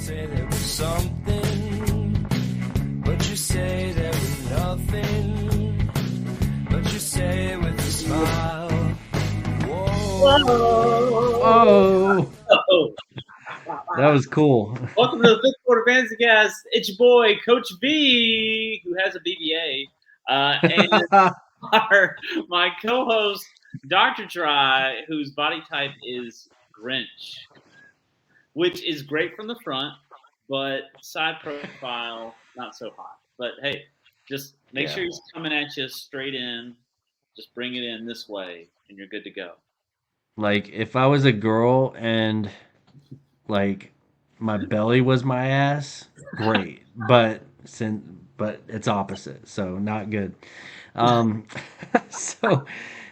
say there was something, but you say there was nothing, but you say it with a smile. Whoa. Oh, That was cool. welcome to the Fifth Quarter Fantasy Cast. It's your boy, Coach Veee, who has a BBA, and my co-host, Dr. Drye, whose body type is Grinch, which is great from the front, but side profile, not so hot. But hey, just make sure he's coming at you straight in. Just bring it in this way, and you're good to go. Like if I was a girl and like my belly was my ass, great. But it's opposite, so not good. Um, so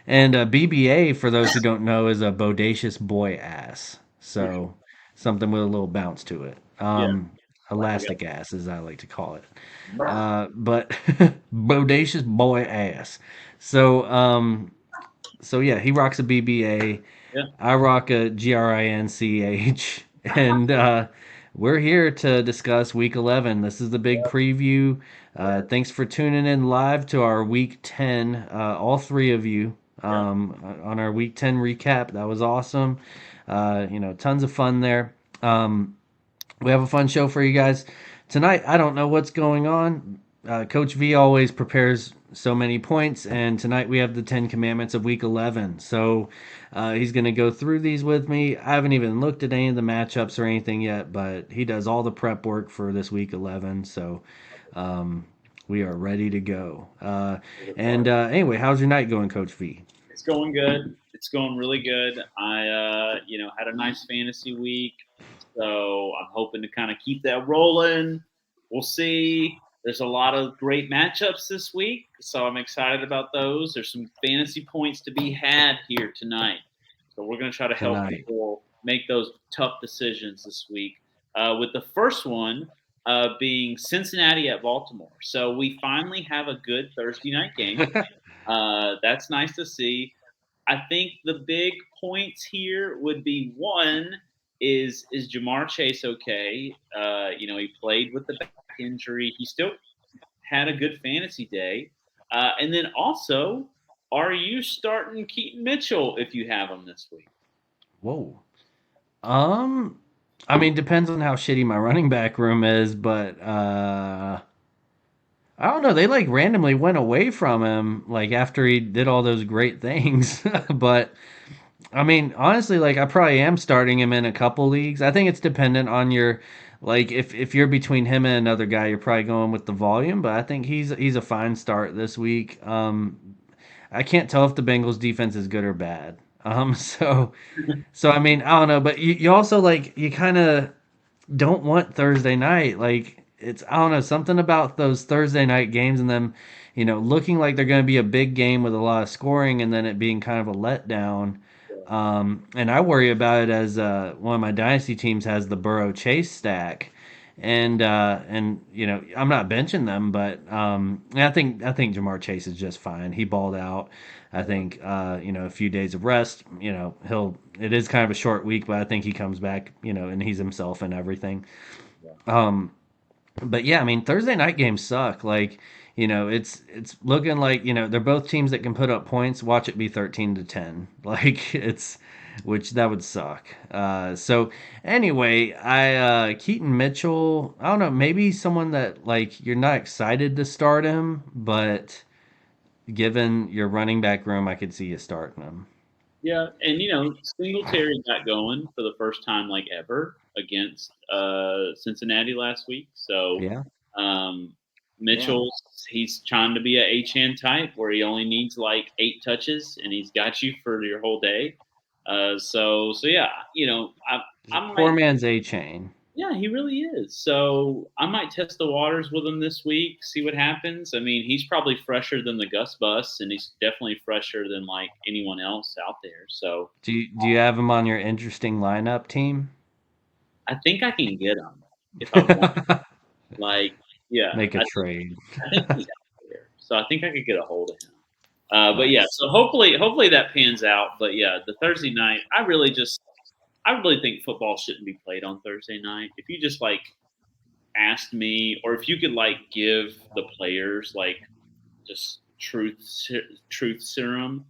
and BBA for those who don't know is a bodacious boy ass. So something with a little bounce to it. Yeah. Elastic ass, as I like to call it. But bodacious boy ass. So so yeah, he rocks a BBA. Yeah. I rock a GRINCH, and we're here to discuss Week 11. This is the big preview. Thanks for tuning in live to our Week 10. All three of you on our Week 10 recap. That was awesome. Tons of fun there. We have a fun show for you guys tonight. I don't know what's going on. Coach V always prepares so many points, and tonight we have the 10 Commandments of Week 11. So he's going to go through these with me. I haven't even looked at any of the matchups or anything yet, but he does all the prep work for this Week 11. So we are ready to go. Anyway, how's your night going, Coach V? It's going good. It's going really good. I had a nice fantasy week, so I'm hoping to kind of keep that rolling. We'll see. There's a lot of great matchups this week, so I'm excited about those. There's some fantasy points to be had here tonight, so we're going to try to help people make those tough decisions this week. With the first one being Cincinnati at Baltimore, so we finally have a good Thursday night game. That's nice to see. I think the big points here would be one is Jamar Chase okay? He played with the back injury. He still had a good fantasy day. And then also, are you starting Keaton Mitchell if you have him this week? Whoa. I mean, depends on how shitty my running back room is, but I don't know. They like randomly went away from him like after he did all those great things. But I mean, honestly, like I probably am starting him in a couple leagues. I think it's dependent on your like if you're between him and another guy, you're probably going with the volume. But I think he's a fine start this week. I can't tell if the Bengals defense is good or bad. So I mean, I don't know. But you also like you kind of don't want Thursday night. Like it's I don't know something about those Thursday night games and them, looking like they're going to be a big game with a lot of scoring and then it being kind of a letdown. And I worry about it as one of my dynasty teams has the Burrow Chase stack, and I'm not benching them, but I think Jamar Chase is just fine. He balled out. I think a few days of rest. It is kind of a short week, but I think he comes back. And he's himself and everything. But yeah, I mean Thursday night games suck. Like it's looking like they're both teams that can put up points. Watch it be 13-10. Like which that would suck. So anyway, I Keaton Mitchell. I don't know. Maybe someone that like you're not excited to start him, but given your running back room, I could see you starting him. Yeah, and Singletary got going for the first time like ever against Cincinnati last week. So Yeah. Mitchell, he's trying to be a H-hand type where he only needs like 8 touches and he's got you for your whole day. So yeah, I'm Poor man's A-chain. Yeah, he really is. So I might test the waters with him this week, see what happens. I mean, he's probably fresher than the Gus Bus, and he's definitely fresher than like anyone else out there. So Do you have him on your interesting lineup team? I think I can get him if I want. Like, yeah, Make a trade. I think he's out there, so I think I could get a hold of him. But yeah, so hopefully that pans out. But yeah, the Thursday night, I really think football shouldn't be played on Thursday night. If you just like asked me, or if you could like give the players like just truth serum,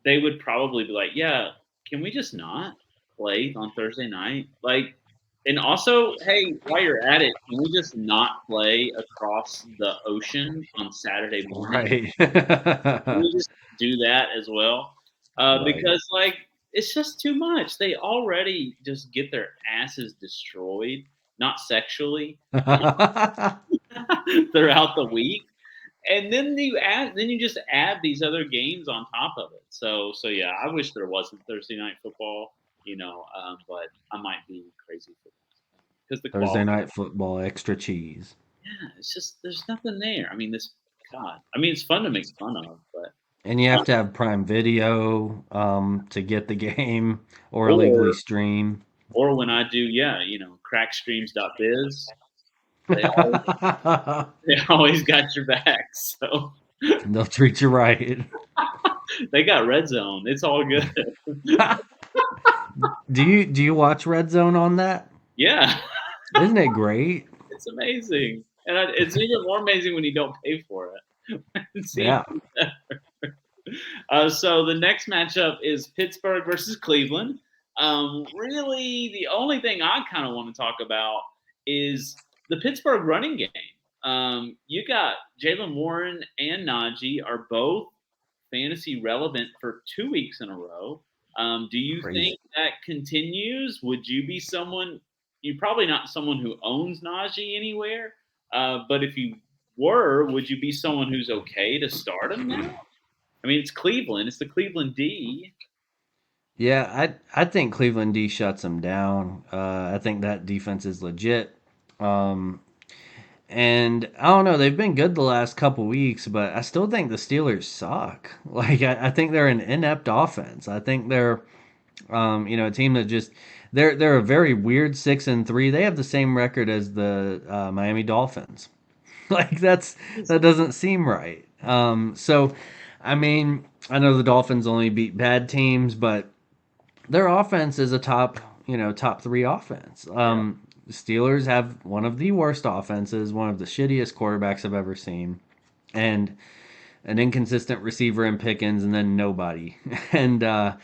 they would probably be like, yeah, can we just not play on Thursday night? Like, and also, hey, while you're at it, can we just not play across the ocean on Saturday morning? Right. Can we just do that as well? Right. Because like it's just too much. They already just get their asses destroyed, not sexually, throughout the week, and then you just add these other games on top of it. So yeah, I wish there wasn't Thursday night football, but I might be crazy for because the Thursday quality. night football, extra cheese. Yeah, it's just there's nothing there. I mean, this God. I mean, it's fun to make fun of, but And you have to have Prime Video to get the game or illegally or stream. or when I do, yeah, crackstreams.biz, they always they always got your back. So They'll treat you right. they got red zone. It's all good. Do you watch Red Zone on that? Yeah, Isn't it great? it's amazing, and it's even more amazing when you don't pay for it. It's Yeah. even better. So the next matchup is Pittsburgh versus Cleveland. Really, the only thing I kind of want to talk about is the Pittsburgh running game. You got Jalen Warren and Najee are both fantasy relevant for 2 weeks in a row. Do you Crazy. think that continues? Would you be someone? You're probably not someone who owns Najee anywhere, but if you were, would you be someone who's okay to start him now? I mean, it's Cleveland. It's the Cleveland D. Yeah, I think Cleveland D shuts them down. I think that defense is legit. Um, and I don't know, they've been good the last couple weeks, but I still think the Steelers suck. Like I think they're an inept offense. I think they're a team that just they're a very weird 6-3. They have the same record as the Miami Dolphins. Like that doesn't seem right. So I mean, I know the Dolphins only beat bad teams, but their offense is a top three offense. Yeah. Steelers have one of the worst offenses, one of the shittiest quarterbacks I've ever seen, and an inconsistent receiver in Pickens, and then nobody. And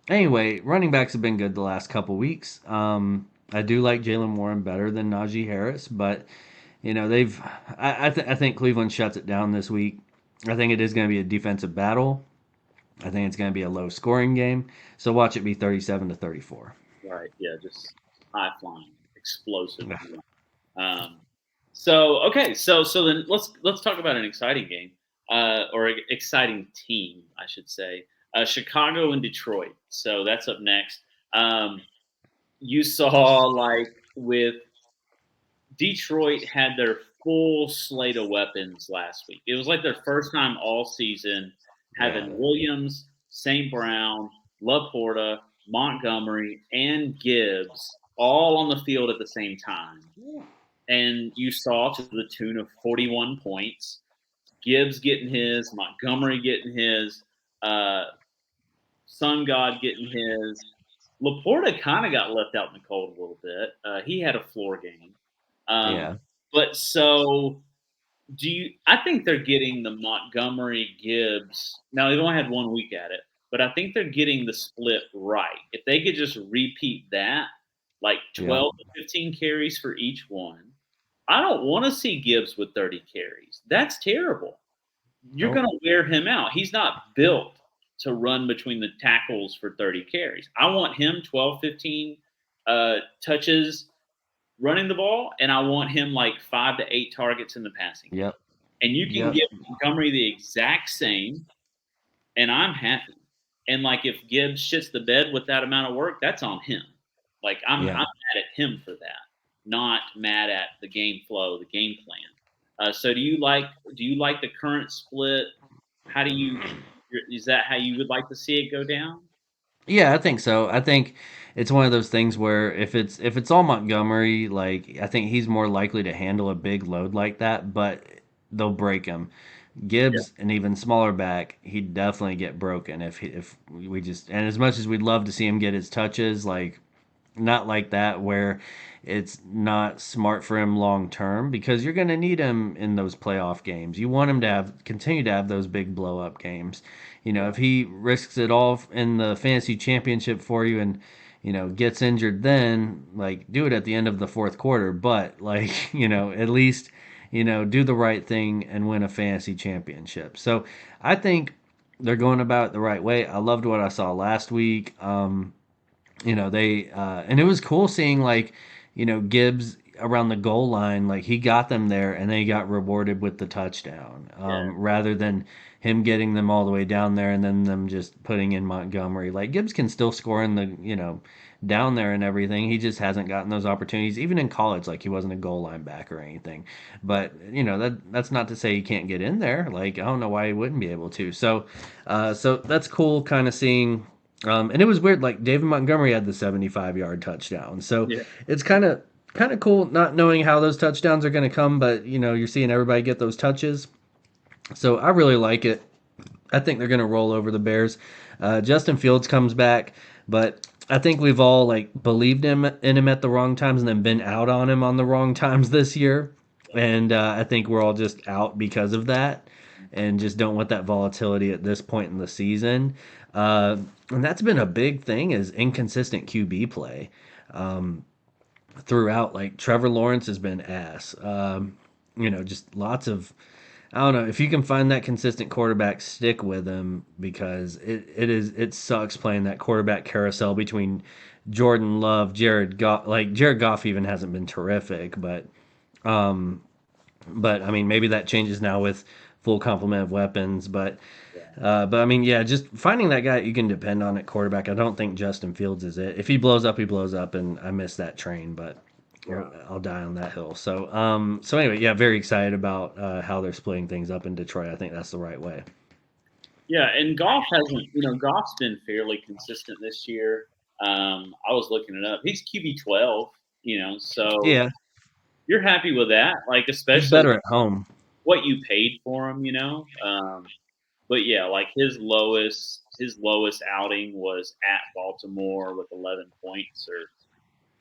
anyway, running backs have been good the last couple weeks. I do like Jalen Warren better than Najee Harris, but they've. I think Cleveland shuts it down this week. I think it is going to be a defensive battle. I think it's going to be a low scoring game. So watch it be 37-34. Right. Yeah. Just high flying, explosive. Yeah. So okay. So then let's talk about an exciting game, or an exciting team, I should say. Chicago and Detroit. So that's up next. You saw like with Detroit had their full slate of weapons last week. It was like their first time all season having Yeah. Williams, St. Brown, Laporta, Montgomery, and Gibbs all on the field at the same time. And you saw to the tune of 41 points. Gibbs getting his, Montgomery getting his, Sun God getting his. Laporta kind of got left out in the cold a little bit. He had a floor game. Yeah. But so I think they're getting the Montgomery Gibbs. Now they've only had 1 week at it, but I think they're getting the split right. If they could just repeat that, like 12 to 15 carries for each one, I don't want to see Gibbs with 30 carries. That's terrible. You're going to wear him out. He's not built to run between the tackles for 30 carries. I want him 12, 15 touches running the ball, and I want him like 5 to 8 targets in the passing. Yep. And you can give Montgomery the exact same, and I'm happy. And like if Gibbs shits the bed with that amount of work, that's on him. Like I'm mad at him for that, not mad at the game flow, the game plan. So do you like the current split? Is that how you would like to see it go down? Yeah, I think so. I think it's one of those things where if it's all Montgomery, like I think he's more likely to handle a big load like that, but they'll break him. Gibbs, an even smaller back, he'd definitely get broken if we just, and as much as we'd love to see him get his touches, like not like that where it's not smart for him long term because you're going to need him in those playoff games. You want him to continue to have those big blow up games. If he risks it all in the fantasy championship for you and gets injured, then like do it at the end of the fourth quarter, but like, at least do the right thing and win a fantasy championship. So I think they're going about it the right way. I loved what I saw last week. They and it was cool seeing like Gibbs around the goal line, like he got them there and they got rewarded with the touchdown, rather than him getting them all the way down there and then them just putting in Montgomery. Like Gibbs can still score in the down there and everything. He just hasn't gotten those opportunities even in college. Like he wasn't a goal line back or anything. But that's not to say he can't get in there. Like I don't know why he wouldn't be able to. So that's cool, kind of seeing. And it was weird. Like David Montgomery had the 75-yard touchdown. So it's kind of cool not knowing how those touchdowns are going to come. But you're seeing everybody get those touches. So I really like it. I think they're going to roll over the Bears. Justin Fields comes back, but I think we've all like believed in him at the wrong times and then been out on him on the wrong times this year. And I think we're all just out because of that and just don't want that volatility at this point in the season. And that's been a big thing is inconsistent QB play throughout. Like Trevor Lawrence has been ass. Just lots of, I don't know, if you can find that consistent quarterback, stick with him because it sucks playing that quarterback carousel between Jordan Love, Jared Goff. Like Jared Goff even hasn't been terrific, but I mean maybe that changes now with full complement of weapons. But I mean, yeah, just finding that guy you can depend on at quarterback. I don't think Justin Fields is it. If he blows up, he blows up, and I miss that train, but I'll die on that hill. So anyway, yeah, very excited about how they're splitting things up in Detroit. I think that's the right way. Yeah, and Goff Goff's been fairly consistent this year. I was looking it up. He's QB 12, so Yeah, you're happy with that, like he's especially better at home. what you paid for him, But yeah, like his lowest outing was at Baltimore with 11 points or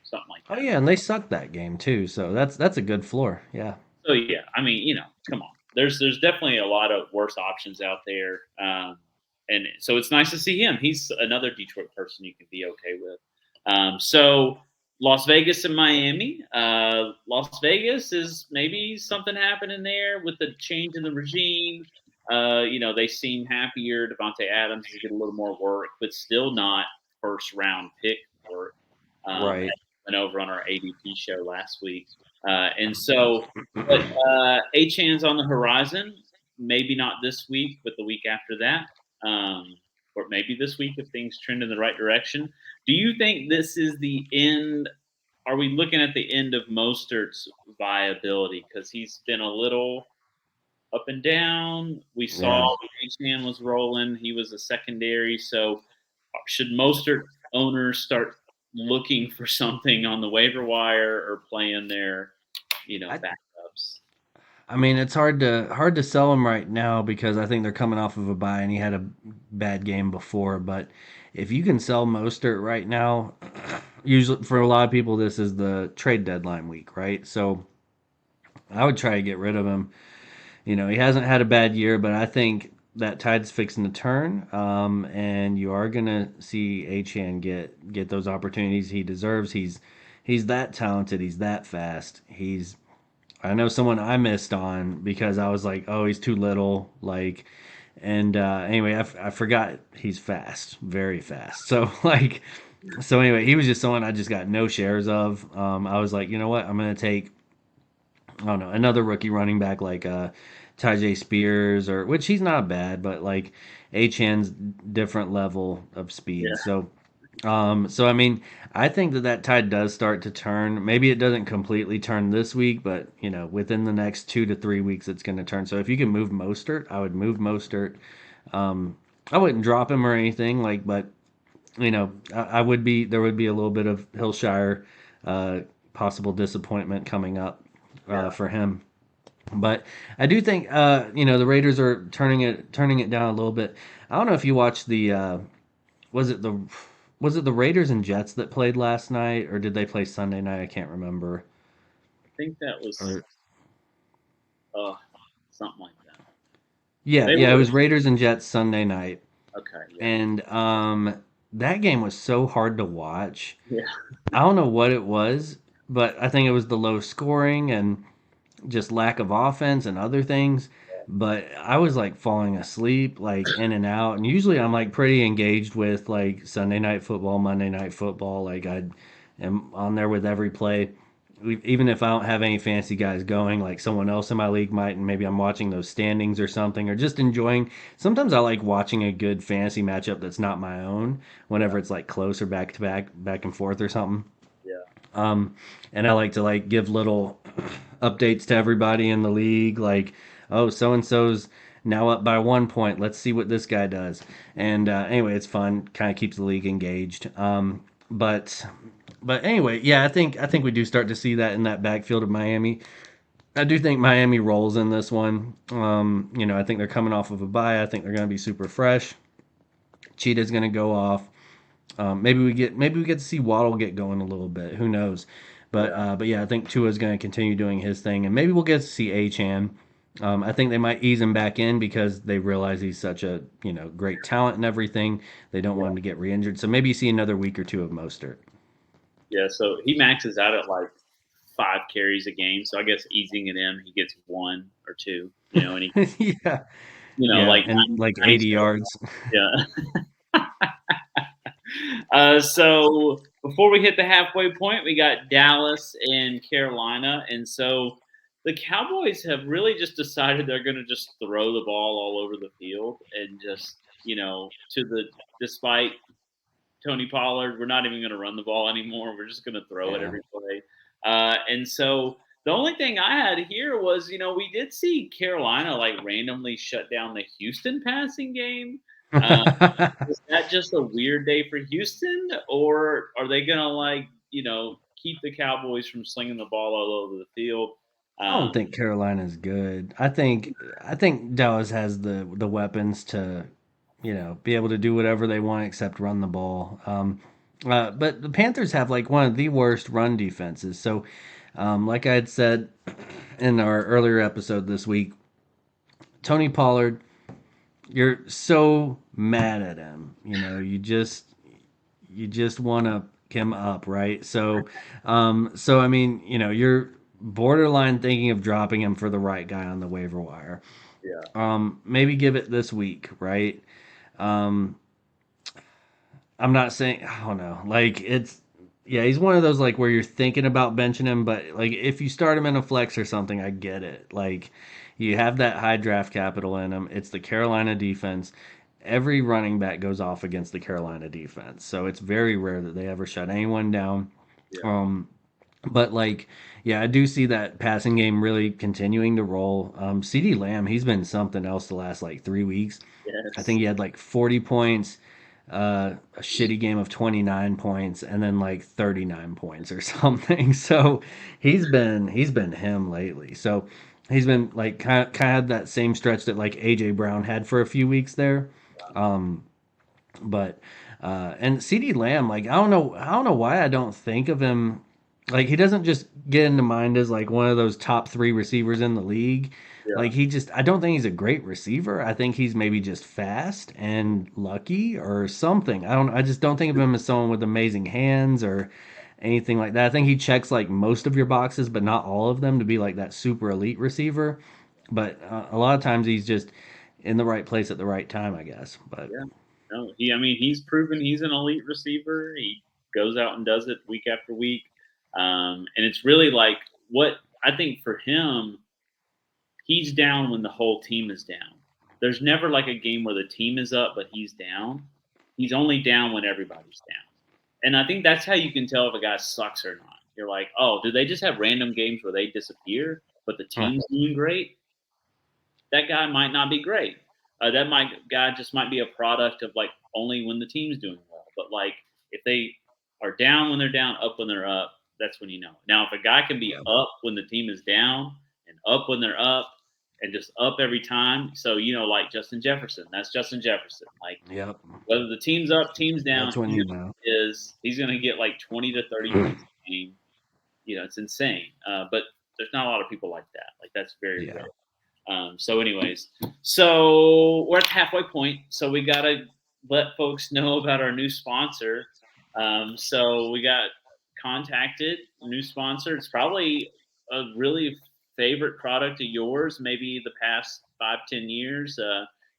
something like Oh that. yeah, and they sucked that game too. So that's a good floor. Yeah. So yeah, I mean, come on. There's definitely a lot of worse options out there, and so it's nice to see him. He's another Detroit person you can be okay with. So Las Vegas and Miami. Las Vegas is maybe something happening there with the change in the regime. They seem happier. Devontae Adams is getting a little more work, but still not first round pick work. Right. Went over on our ADP show last week. And so, but Achan's on the horizon. Maybe not this week, but the week after that. Or maybe this week if things trend in the right direction. Do you think this is the end? Are we looking at the end of Mostert's viability? Because he's been a little up and down. We saw Achan was rolling. He was a secondary. So should Mostert owners start looking for something on the waiver wire or playing their, backups? I mean, it's hard to sell him right now because I think they're coming off of a bye and he had a bad game before. But if you can sell Mostert right now, usually for a lot of people, this is the trade deadline week, right? So I would try to get rid of him. He hasn't had a bad year, but I think that tide's fixing to turn, and you are gonna see Achan get those opportunities he deserves. He's that talented. He's that fast. I know someone I missed on because I was like, oh, he's too little. Like, and anyway, I forgot he's fast, very fast. So anyway, he was just someone I just got no shares of. I was like, you know what, I'm gonna take, I don't know, another rookie running back like Tajay Spears, which he's not bad, but like Achan's different level of speed. Yeah. So I mean, I think that tide does start to turn. Maybe it doesn't completely turn this week, but within the next 2 to 3 weeks, it's going to turn. So if you can move Mostert, I would move Mostert. I wouldn't drop him or anything but I would be. There would be a little bit of Hillshire possible disappointment coming up for him. But I do think the Raiders are turning it down a little bit. I don't know if you watched the was it the Was it the Raiders and Jets that played last night, or did they play Sunday night? I can't remember. I think that was Or uh something like that. yeah, They yeah, it were was Raiders and Jets Sunday night, okay. Yeah, and that game was so hard to watch. yeah, I don't know what it was, but I think it was the low scoring and just lack of offense and other things. But I was like falling asleep, like in and out. And usually I'm like pretty engaged with like Sunday night football, Monday night football. Like I am on there with every play. Even if I don't have any fancy guys going, like someone else in my league might, and maybe I'm watching those standings or something, or just enjoying. Sometimes I like watching a good fantasy matchup that's not my own, whenever it's like close or back to back, back and forth or something. yeah, Um, and I like to like give little updates to everybody in the league, like, oh, so and so's now up by 1 point. Let's see what this guy does. And anyway, it's fun. Kind of keeps the league engaged. But but anyway, yeah, I think we do start to see that in that backfield of Miami. I do think Miami rolls in this one. I think they're coming off of a bye. I think they're going to be super fresh. Cheetah's going to go off. Maybe we get to see Waddle get going a little bit. Who knows? But yeah. yeah, I think Tua's going to continue doing his thing, and maybe we'll get to see Achan. I think they might ease him back in because they realize he's such a great talent and everything. They don't want him to get re-injured, so maybe you see another week or two of Mostert. Yeah, so he maxes out at like 5 carries a game. So I guess easing it in, he gets 1 or 2. And he, Yeah, yeah, like and like 80 yards. yeah. So before we hit the halfway point, we got Dallas and Carolina, and so the Cowboys have really just decided they're going to just throw the ball all over the field and just to the despite Tony Pollard, we're not even going to run the ball anymore. We're just going to throw it Yeah. every play. And so the only thing I had here was, we did see Carolina like randomly shut down the Houston passing game. Uh, is that just a weird day for Houston, or are they going to keep the Cowboys from slinging the ball all over the field? I don't Um, think Carolina's good. I think Dallas has the weapons to, be able to do whatever they want except run the ball. But the Panthers have like one of the worst run defenses. So, like I had said in our earlier episode this week, Tony Pollard, you're so mad at him. You just want to him up, right? So I mean, you're borderline thinking of dropping him for the right guy on the waiver wire. yeah, Maybe give it this week, right? Um, I'm not saying, I don't know, like yeah, he's one of those like where you're thinking about benching him, but like if you start him in a flex or something, I get it. Like you have that high draft capital in him. It's the Carolina defense. Every running back goes off against the Carolina defense, so it's very rare that they ever shut anyone down. yeah, Um, but like, yeah, I do see that passing game really continuing to roll. CD Lamb, he's been something else the last like 3 weeks. I yes, think he had like 40 points, a shitty game of 29 points, and then like 39 points or something. So he's been him lately. So he's been like kind of had that same stretch that like AJ Brown had for a few weeks there. Um, but and CD Lamb, like I don't know why I don't think of him like he doesn't just get into mind as like one of those top three receivers in the league. yeah, Like I don't think he's a great receiver. I think he's maybe just fast and lucky or something. I just don't think of him as someone with amazing hands or anything like that. I think he checks like most of your boxes, but not all of them to be like that super elite receiver. But a lot of times he's just in the right place at the right time, I guess. But yeah. No, I mean, he's proven he's an elite receiver. He goes out and does it week after week. And it's really like what I think for him, he's down when the whole team is down. There's never like a game where the team is up, but he's down. He's only down when everybody's down. And I think that's how you can tell if a guy sucks or not. You're like, oh, do they just have random games where they disappear, but the huh, team's doing great? That guy might not be great. Guy just might be a product of like only when the team's doing well. But like if they are down when they're down, up when they're up, that's when you know. Now if a guy can be yeah. up when the team is down and up when they're up, and just up every time. So, like Justin Jefferson, that's Justin Jefferson. Like, Yep. whether the team's up, team's down, That's when you know. he's going to get like 20 to 30 points a game. It's insane. But there's not a lot of people like that. Like, that's very rare. So anyways, so we're at the halfway point. So we got to let folks know about our new sponsor. So we got contacted, new sponsor. It's probably a really favorite product of yours, maybe the past 5-10 years.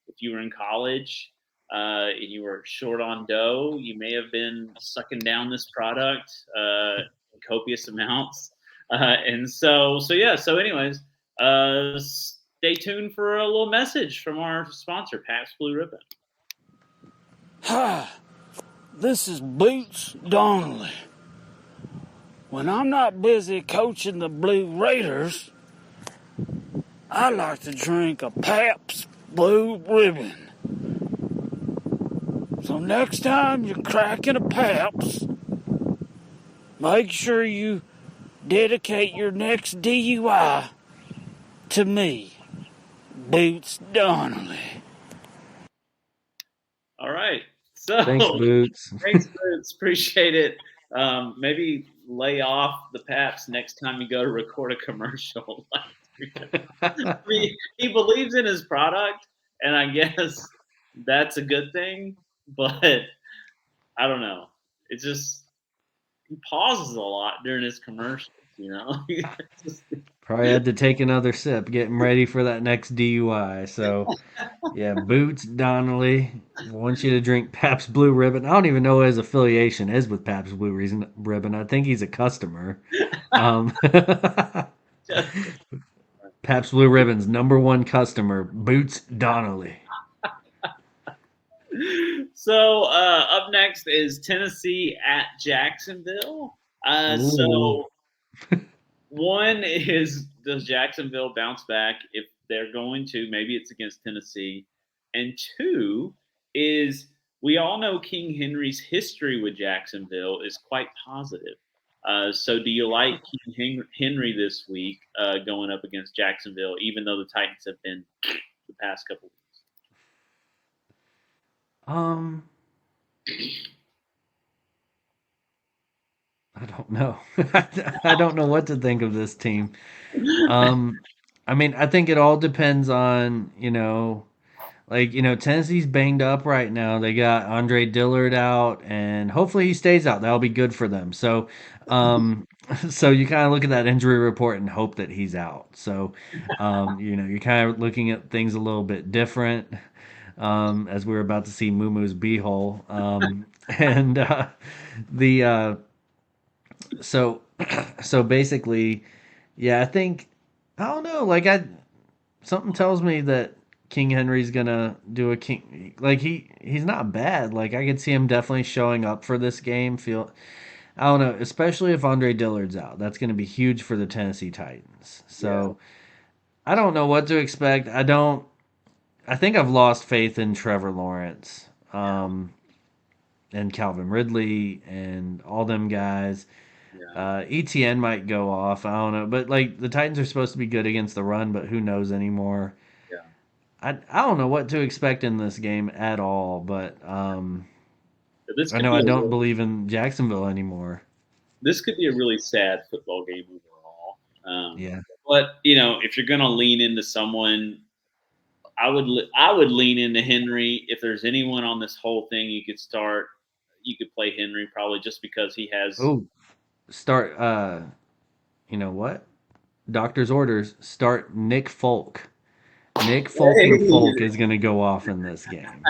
If you were in college and you were short on dough, you may have been sucking down this product in copious amounts. And so yeah. So anyways, stay tuned for a little message from our sponsor, Pabst Blue Ribbon. Hi, this is Boots Donnelly. When I'm not busy coaching the Blue Raiders, I like to drink a Pabst Blue Ribbon. So next time you're cracking a Pabst, make sure you dedicate your next DUI to me, Boots Donnelly. All right. So Thanks, Boots. Thanks, Boots. Appreciate it. Maybe lay off the Paps next time you go to record a commercial. He believes in his product, and I guess that's a good thing. But I don't know. It's just he pauses a lot during his commercials. Probably had to take another sip, getting ready for that next DUI. So, yeah, Boots Donnelly wants you to drink Pabst Blue Ribbon. I don't even know what his affiliation is with Pabst Blue Ribbon. I think he's a customer. Pabst Blue Ribbon's #1 customer, Boots Donnelly. So up next is Tennessee at Jacksonville. So one is, does Jacksonville bounce back? If they're going to, maybe it's against Tennessee. And two is, we all know King Henry's history with Jacksonville is quite positive. So do you like King Henry this week going up against Jacksonville, even though the Titans have been the past couple weeks? I don't know. I don't know what to think of this team. I mean, I think it all depends on, Tennessee's banged up right now. They got Andre Dillard out, and hopefully he stays out. That'll be good for them. So, so you kind of look at that injury report and hope that he's out. So, you're kind of looking at things a little bit different. As we're about to see Mumu's beehole. And so basically, yeah, I don't know, something tells me that King Henry's gonna do he's not bad. Like, I could see him definitely showing up for this game. I don't know, especially if Andre Dillard's out. That's gonna be huge for the Tennessee Titans. So I don't know what to expect. I think I've lost faith in Trevor Lawrence, and Calvin Ridley and all them guys. ETN might go off. I don't know, but the Titans are supposed to be good against the run, but who knows anymore? I don't know what to expect in this game at all. But I know I don't believe in Jacksonville anymore. This could be a really sad football game overall. But if you're going to lean into someone, I would lean into Henry. If there's anyone on this whole thing you could start, you could play Henry probably just because he has. Oh, start. You know what? Doctor's orders. Start Nick Folk. Nick Folk is going to go off in this game.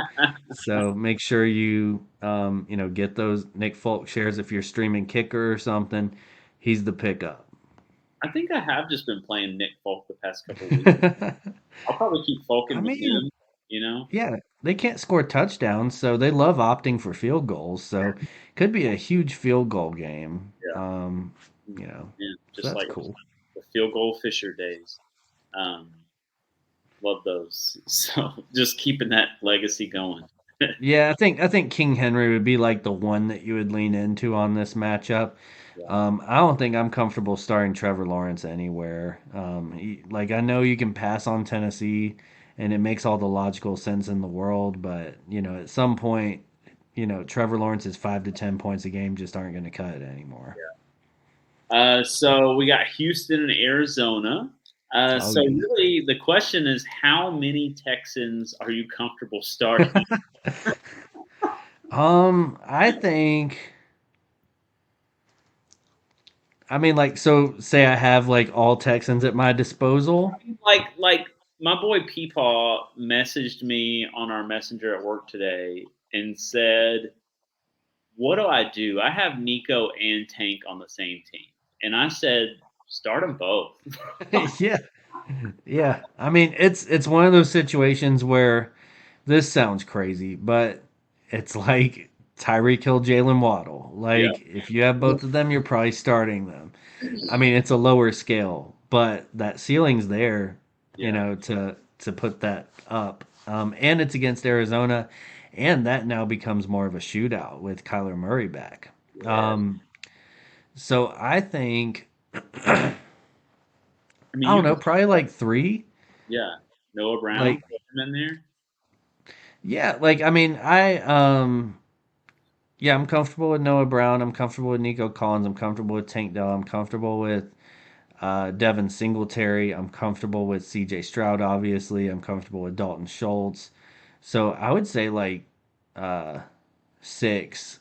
So make sure you get those Nick Folk shares if you're streaming Kicker or something. He's the pickup. I think I have just been playing Nick Folk the past couple of weeks. I'll probably keep Folking with him, Yeah, they can't score touchdowns, so they love opting for field goals. So could be a huge field goal game. Just so that's like cool. The field goal Fisher days. Love those. So just keeping that legacy going. Yeah, I think King Henry would be like the one that you would lean into on this matchup. Yeah. I don't think I'm comfortable starting Trevor Lawrence anywhere. Like I know you can pass on Tennessee, and it makes all the logical sense in the world, but at some point, Trevor Lawrence's 5 to 10 points a game just aren't going to cut it anymore. So we got Houston and Arizona. Oh So yeah. really, the question is, how many Texans are you comfortable starting? I think. I mean, like, so say I have like all Texans at my disposal. Like my boy Peepaw messaged me on our messenger at work today and said, "What do I do? I have Nico and Tank on the same team," and I said, "Start them both." Yeah, yeah. I mean, it's one of those situations where this sounds crazy, but it's like Tyreek Hill, Jalen Waddle. Yeah, Like, if you have both of them, you're probably starting them. I mean, it's a lower scale, but that ceiling's there, yeah, to put that up. And it's against Arizona, and that now becomes more of a shootout with Kyler Murray back. yeah. Um, so I think I mean, I you don't can, know, probably like three. yeah. Noah Brown, Like, put him in there. yeah, like I mean, yeah, I'm comfortable with Noah Brown. I'm comfortable with Nico Collins. I'm comfortable with Tank Dell. I'm comfortable with Devin Singletary. I'm comfortable with C.J. Stroud. Obviously, I'm comfortable with Dalton Schultz. So I would say like uh, six.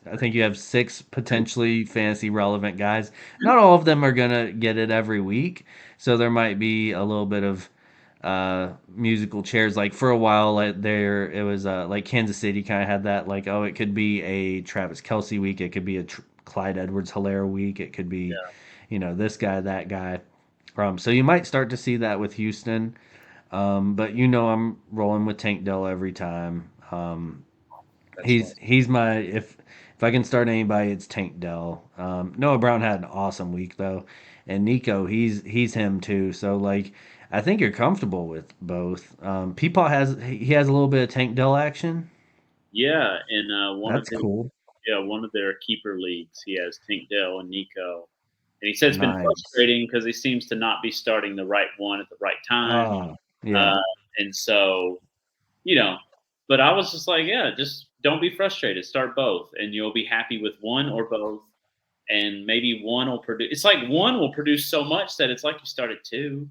I think you have six potentially fantasy relevant guys. Not all of them are gonna get it every week, so there might be a little bit of musical chairs. Like for a while, like there it was like Kansas City kind of had that. Like, oh, it could be a Travis Kelsey week. It could be a Clyde Edwards-Helaire week. It could be this guy, that guy. So you might start to see that with Houston. But I'm rolling with Tank Dell every time. That's fine. He's my if I can start anybody, it's Tank Dell. Noah Brown had an awesome week though, and Nico, he's him too. So like, I think you're comfortable with both. Peepaw has a little bit of Tank Dell action. Yeah, and That's cool. one of their keeper leagues, he has Tank Dell and Nico, and he said it's been Nice. frustrating because he seems to not be starting the right one at the right time, Oh yeah, uh, and so you know. But I was just like, yeah, just don't be frustrated. Start both, and you'll be happy with one or both, and maybe one will produce. It's like one will produce so much that it's like you started two.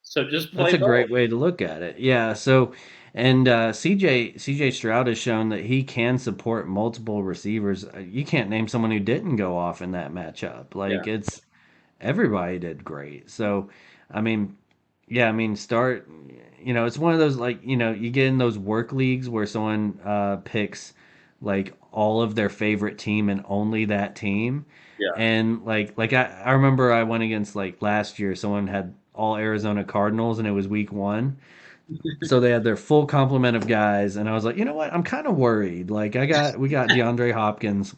So just that's play a both. great way to look at it. Yeah. So, and CJ Stroud has shown that he can support multiple receivers. You can't name someone who didn't go off in that matchup. Yeah, Like it's everybody did great. So, I mean, yeah, I mean, start. It's one of those like you get in those work leagues where someone picks like all of their favorite team and only that team, yeah. and like I remember I went against like last year. Someone had all Arizona Cardinals and it was week one. So they had their full complement of guys, and I was like, you know what? I'm kind of worried. Like we got DeAndre Hopkins,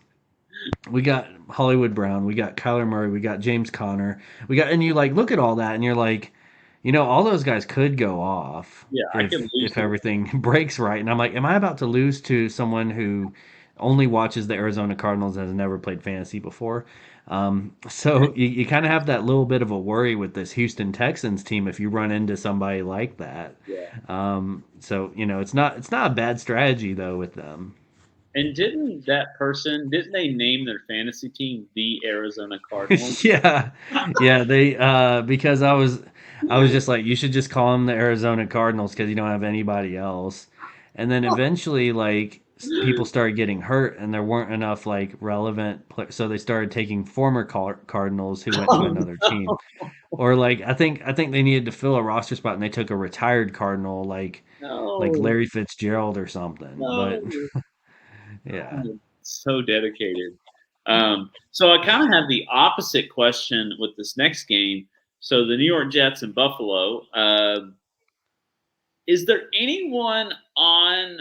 we got Hollywood Brown, we got Kyler Murray, we got James Conner, and you like look at all that and you're like, all those guys could go off Yeah, I could lose if to everything breaks right. And I'm like, am I about to lose to someone who only watches the Arizona Cardinals and has never played fantasy before? So you kind of have that little bit of a worry with this Houston Texans team if you run into somebody like that. yeah. So it's not a bad strategy though with them. And didn't they name their fantasy team the Arizona Cardinals? Yeah, yeah. They because I was just like, you should just call them the Arizona Cardinals because you don't have anybody else. And then eventually, like people started getting hurt, and there weren't enough like relevant. So they started taking former Cardinals who went to Oh, another team, or like I think they needed to fill a roster spot, and they took a retired Cardinal like no, Larry Fitzgerald or something. But no. yeah, So dedicated. So I kind of have the opposite question with this next game. So the New York Jets and Buffalo. Is there anyone on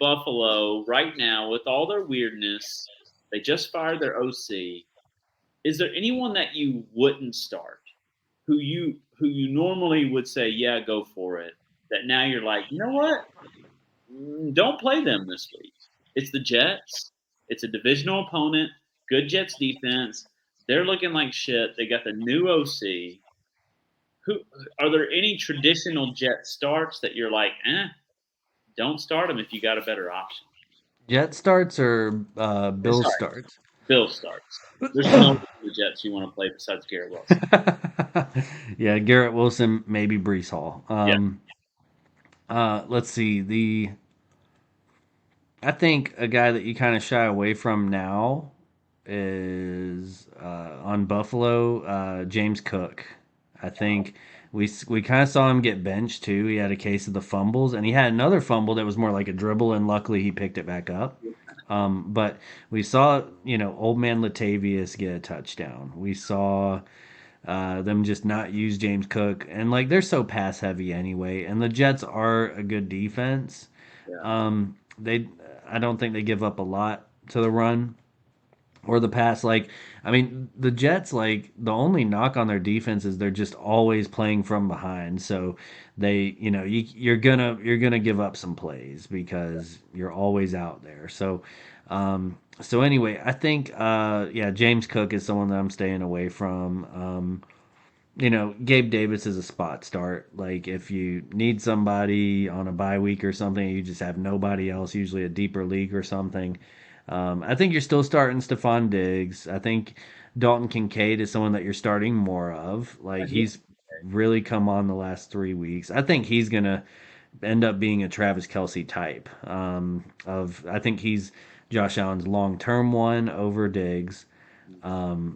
Buffalo right now with all their weirdness? They just fired their OC. Is there anyone that you wouldn't start? Who you normally would say, yeah, go for it. That now you're like, you know what? don't play them this week. It's the Jets. It's a divisional opponent. Good Jets defense. They're looking like shit. They got the new OC. Who are there any traditional Jet starts that you're like, don't start them if you got a better option? Jet starts or Bill Sorry, starts? Bill starts. There's no Jets you want to play besides Garrett Wilson. Yeah, Garrett Wilson, maybe Brees Hall. Yeah. Let's see. I think a guy that you kind of shy away from now is on Buffalo, James Cook. I think we kind of saw him get benched too. He had a case of the fumbles, and he had another fumble that was more like a dribble, and luckily he picked it back up. But we saw, old man Latavius get a touchdown. We saw them just not use James Cook, and like they're so pass heavy anyway. And the Jets are a good defense. Yeah. I don't think they give up a lot to the run or the pass. Like, I mean, the Jets, like, the only knock on their defense is they're just always playing from behind. So you're gonna give up some plays because you're always out there. So anyway, I think yeah, James Cook is someone that I'm staying away from. Gabe Davis is a spot start. Like if you need somebody on a bye week or something, you just have nobody else, usually a deeper league or something. I think you're still starting Stephon Diggs. I think Dalton Kincaid is someone that you're starting more of. Like he's really come on the last 3 weeks. I think he's gonna end up being a Travis Kelsey type. I think he's Josh Allen's long term one over Diggs.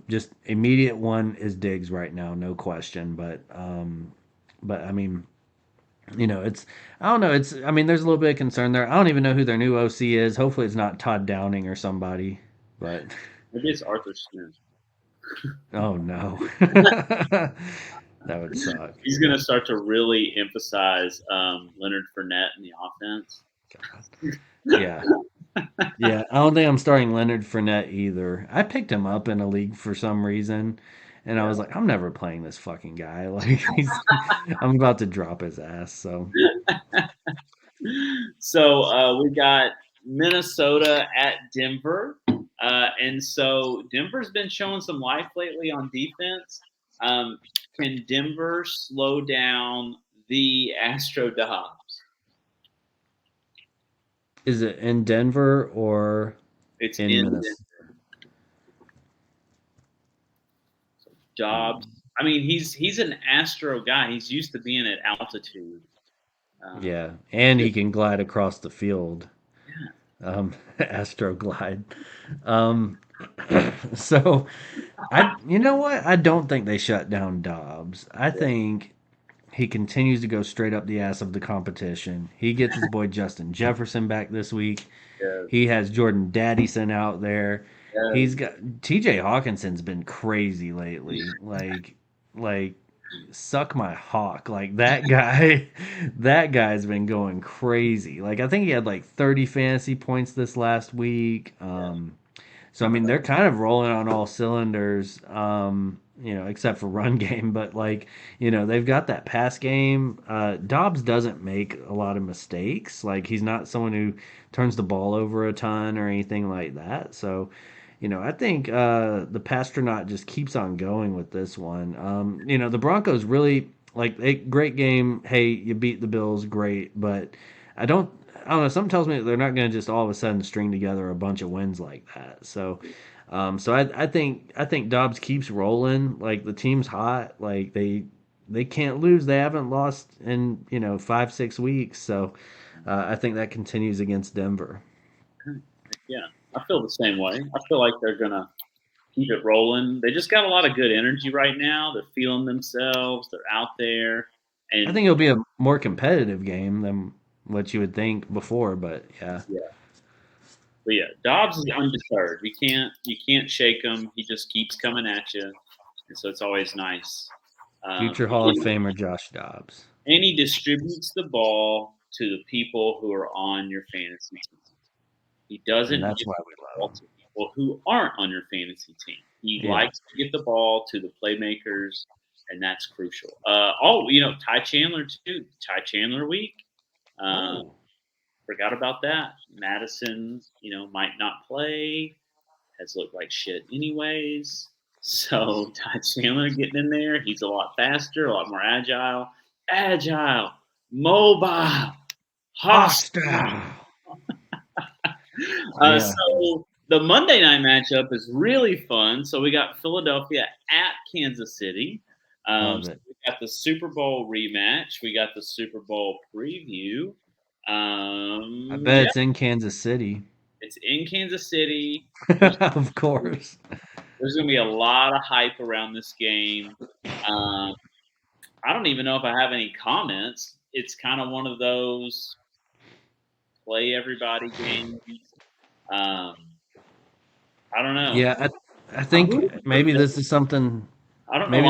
Just immediate one is Diggs right now, no question. But I mean, it's I don't know. I mean, there's a little bit of concern there. I don't even know who their new OC is. Hopefully, it's not Todd Downing or somebody. But Maybe it's Arthur Smith. oh no, that would suck. He's going to start to really emphasize Leonard Fournette in the offense. Yeah. Yeah, I don't think I'm starting Leonard Fournette either. I picked him up in a league for some reason, and I was like, I'm never playing this fucking guy. Like, I'm about to drop his ass. So we got Minnesota at Denver. And so Denver's been showing some life lately on defense. Can Denver slow down the Astro Dobbs? Is it in Denver or It's in in Minnesota? Denver. Dobbs. I mean, he's an Astro guy. He's used to being at altitude. Yeah, and he can glide across the field. Astro glide. So, you know what? I don't think they shut down Dobbs. I think he continues to go straight up the ass of the competition. He gets his boy Justin Jefferson back this week. Yeah. He has Jordan Daddison out there. Yeah. He's got TJ Hawkinson's been crazy lately. Like suck my hawk. Like that guy's been going crazy. Like I think he had like 30 fantasy points this last week. So I mean they're kind of rolling on all cylinders. Except for run game, but they've got that pass game. Dobbs doesn't make a lot of mistakes. Like he's not someone who turns the ball over a ton or anything like that. So, I think the Pastronaut just keeps on going with this one. The Broncos really great game. Hey, you beat the Bills, great, but I don't know. Something tells me that they're not going to just all of a sudden string together a bunch of wins like that. So I think Dobbs keeps rolling. Like the team's hot. Like they can't lose. They haven't lost in 5-6 weeks. So I think that continues against Denver. Yeah, I feel the same way. I feel like they're gonna keep it rolling. They just got a lot of good energy right now. They're feeling themselves. They're out there. And I think it'll be a more competitive game than what you would think before. But yeah. But yeah, Dobbs is undeterred. You can't shake him. He just keeps coming at you, and so it's always nice. Future Hall of Famer Josh Dobbs. And he distributes the ball to the people who are on your fantasy team. He doesn't. And that's why we love him. To people who aren't on your fantasy team. He likes to get the ball to the playmakers, and that's crucial. Ty Chandler too. Ty Chandler week. forgot about that. Madison, might not play. Has looked like shit anyways. So Ty Chandler getting in there. He's a lot faster, a lot more agile, mobile, hostile. Hostile. Yeah. So the Monday night matchup is really fun. So we got Philadelphia at Kansas City. Love So it. we got the Super Bowl rematch. We got the Super Bowl preview. I bet it's in Kansas City. It's in Kansas City. Of course. There's going to be a lot of hype around this game. I don't even know if I have any comments. It's kind of one of those play everybody games. I don't know. Yeah, I think maybe this is something. I don't know.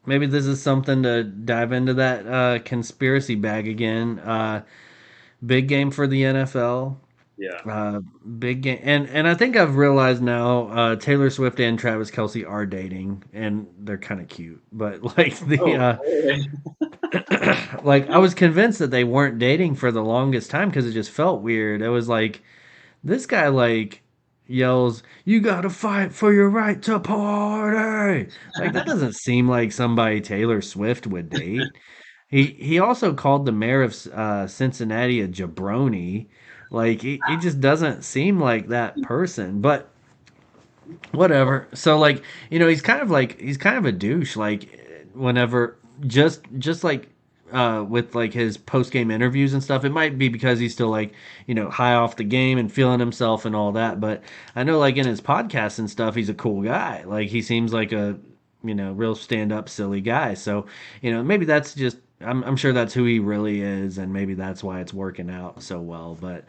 Maybe this is something to dive into that conspiracy bag again. Big game for the NFL. Yeah. Big game, and I think I've realized now Taylor Swift and Travis Kelce are dating, and they're kind of cute. But like like I was convinced that they weren't dating for the longest time because it just felt weird. It was like this guy like yells, "You gotta fight for your right to party." Like that doesn't seem like somebody Taylor Swift would date. He also called the mayor of Cincinnati a jabroni. Like he just doesn't seem like that person. But whatever. So like he's kind of a douche. Like whenever just like with like his post game interviews and stuff. It might be because he's still like high off the game and feeling himself and all that. But I know like in his podcasts and stuff, he's a cool guy. Like he seems like a real stand up silly guy. So maybe that's just. I'm sure that's who he really is, and maybe that's why it's working out so well. But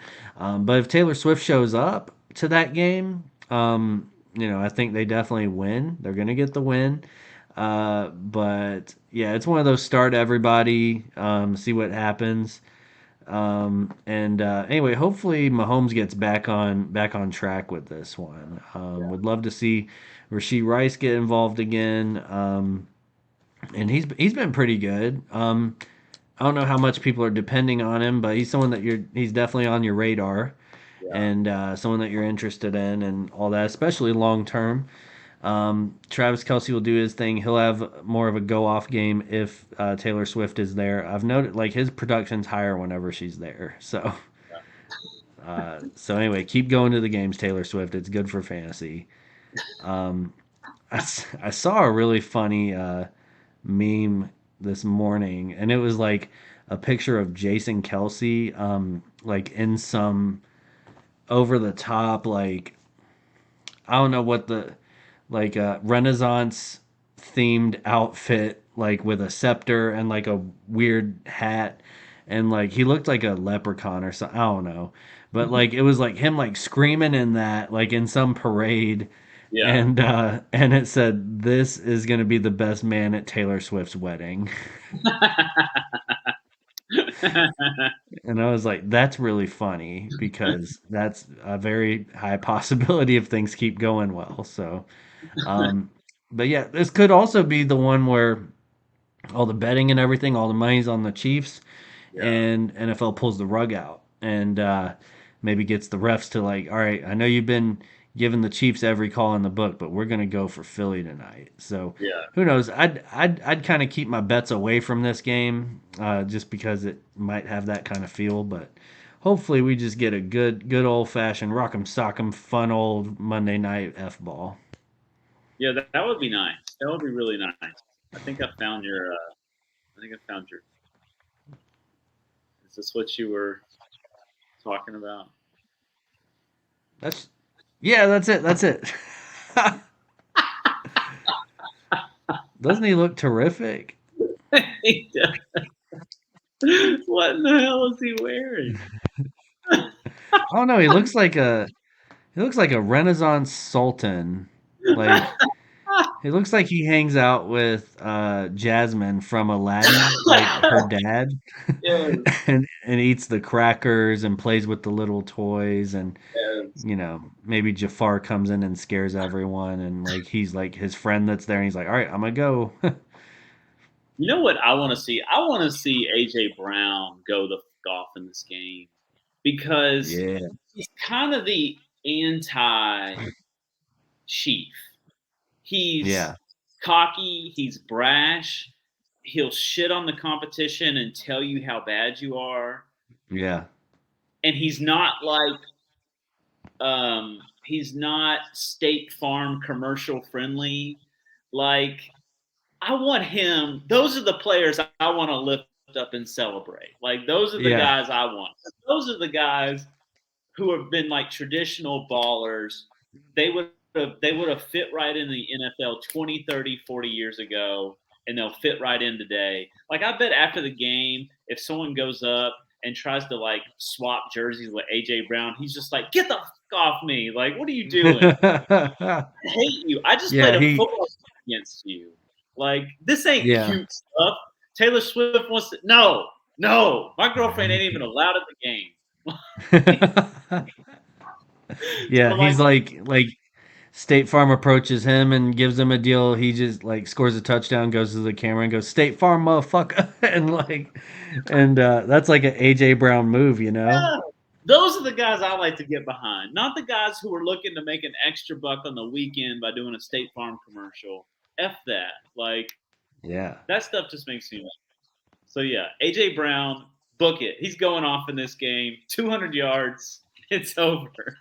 if Taylor Swift shows up to that game, I think they definitely win. They're gonna get the win. But yeah, it's one of those start everybody, see what happens. Anyway, hopefully Mahomes gets back on track with this one. Would love to see Rashee Rice get involved again. And he's been pretty good. I don't know how much people are depending on him, but he's someone that he's definitely on your radar, and someone that you're interested in and all that, especially long term. Travis Kelce will do his thing. He'll have more of a go off game if Taylor Swift is there. I've noted like his production's higher whenever she's there. So, so anyway, keep going to the games, Taylor Swift. It's good for fantasy. I saw a really funny meme this morning, and it was like a picture of Jason Kelce, like in some over the top, like I don't know what the like Renaissance themed outfit, like with a scepter and like a weird hat, and like he looked like a leprechaun or something. I don't know, but like it was like him like screaming in that like in some parade. Yeah. And it said, "This is going to be the best man at Taylor Swift's wedding." And I was like, "That's really funny because that's a very high possibility if things keep going well." So, but yeah, this could also be the one where all the betting and everything, all the money's on the Chiefs, and NFL pulls the rug out and maybe gets the refs to like, "All right, I know you've been giving the Chiefs every call in the book, but we're gonna go for Philly tonight." So who knows? I'd kind of keep my bets away from this game, just because it might have that kind of feel. But hopefully we just get a good old fashioned rock'em sock'em fun old Monday night f ball. Yeah, that would be nice. That would be really nice. I think I found your. Is this what you were talking about? That's it. That's it. Doesn't he look terrific? He does. What in the hell is he wearing? I don't know. He looks like a Renaissance sultan. Like he looks like he hangs out with Jasmine from Aladdin, like her dad, Yeah. and eats the crackers and plays with the little toys, and maybe Jafar comes in and scares everyone, and like he's like his friend that's there, and he's like, "All right, I'm gonna go." You know what I want to see? I want to see AJ Brown go the Goff in this game because he's kind of the anti-Chief. He's cocky. He's brash. He'll shit on the competition and tell you how bad you are. Yeah. And he's not like he's not State Farm commercial friendly. Like, I want him. Those are the players I want to lift up and celebrate. Like, those are the guys I want. Those are the guys who have been like traditional ballers. They would have fit right in the NFL 20, 30, 40 years ago, and they'll fit right in today. Like, I bet after the game, if someone goes up and tries to like swap jerseys with AJ Brown, he's just like, "Get the fuck off me! Like, what are you doing? I hate you. I just played a football against you. Like, this ain't cute stuff." Taylor Swift wants to. No, my girlfriend ain't even allowed at the game. Yeah, he's like State Farm approaches him and gives him a deal. He just like scores a touchdown, goes to the camera and goes, "State Farm, motherfucker," and that's like an AJ Brown move, you know. Yeah. Those are the guys I like to get behind, not the guys who are looking to make an extra buck on the weekend by doing a State Farm commercial. F that. Like, that stuff just makes me laugh. So yeah, AJ Brown, book it. He's going off in this game. 200 yards. It's over.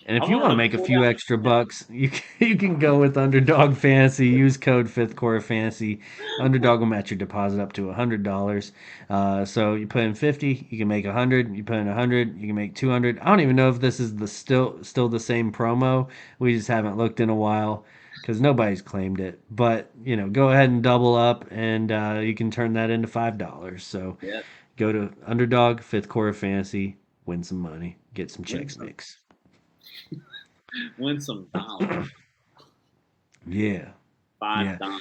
And if you want to make a few extra bucks, you can go with Underdog Fantasy. Use code 5th Quarter Fantasy. Underdog will match your deposit up to $100. So you put in 50, you can make 100. You put in 100, you can make 200. I don't even know if this is still the same promo. We just haven't looked in a while because nobody's claimed it. But go ahead and double up, and you can turn that into $5. So go to Underdog 5th Quarter Fantasy, win some money, get some checks mixed. Win some dollars. Yeah. $5.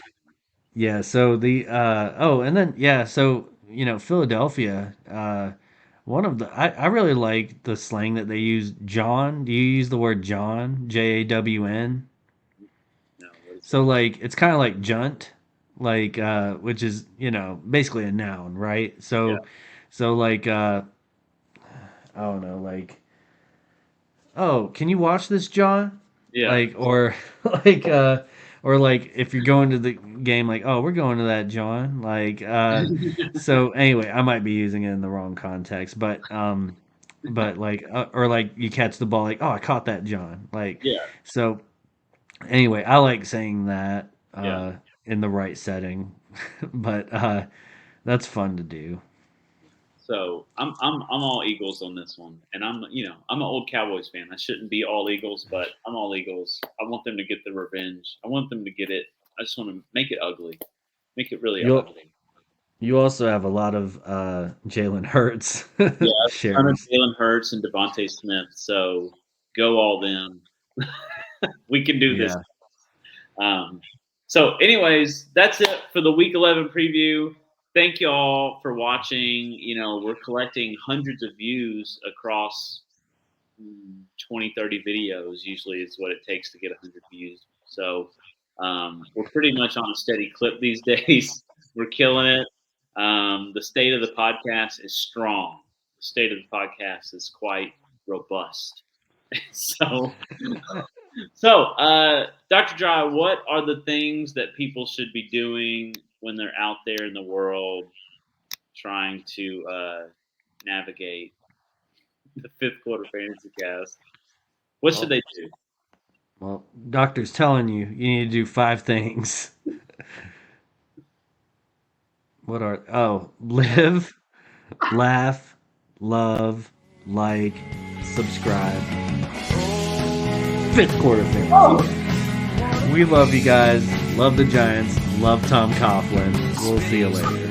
Yeah. So Philadelphia. One of the I really like the slang that they use. John. Do you use the word John? JAWN? No. So like it's kind of like junt, like which is basically a noun, right? So like I don't know, like. Oh, can you watch this, John? Yeah. Like, or like if you're going to the game, like, oh, we're going to that, John. Like, so anyway, I might be using it in the wrong context, but like, or like you catch the ball, like, oh, I caught that, John. Like, so anyway, I like saying that in the right setting, but that's fun to do. So I'm all Eagles on this one, and I'm an old Cowboys fan. I shouldn't be all Eagles, but I'm all Eagles. I want them to get the revenge. I want them to get it. I just want to make it ugly, make it really ugly. You also have a lot of Jalen Hurts. Yeah, Jalen Hurts and Devontae Smith. So go all them. We can do this. So, anyways, that's it for the Week 11 preview. Thank you all for watching. We're collecting hundreds of views across 20, 30 videos. Usually is what it takes to get 100 views. So we're pretty much on a steady clip these days. We're killing it. The state of the podcast is strong. The state of the podcast is quite robust. So Dr. Drye, what are the things that people should be doing when they're out there in the world trying to navigate the 5th Quarter Fantasy Cast? What should they do? Well, doctor's telling you need to do 5 things. What are live, laugh, love, like, subscribe. 5th Quarter Fantasy. We love you guys. Love the Giants. Love Tom Coughlin. We'll see you later.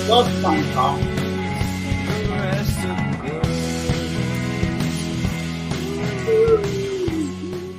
Love Tom Coughlin.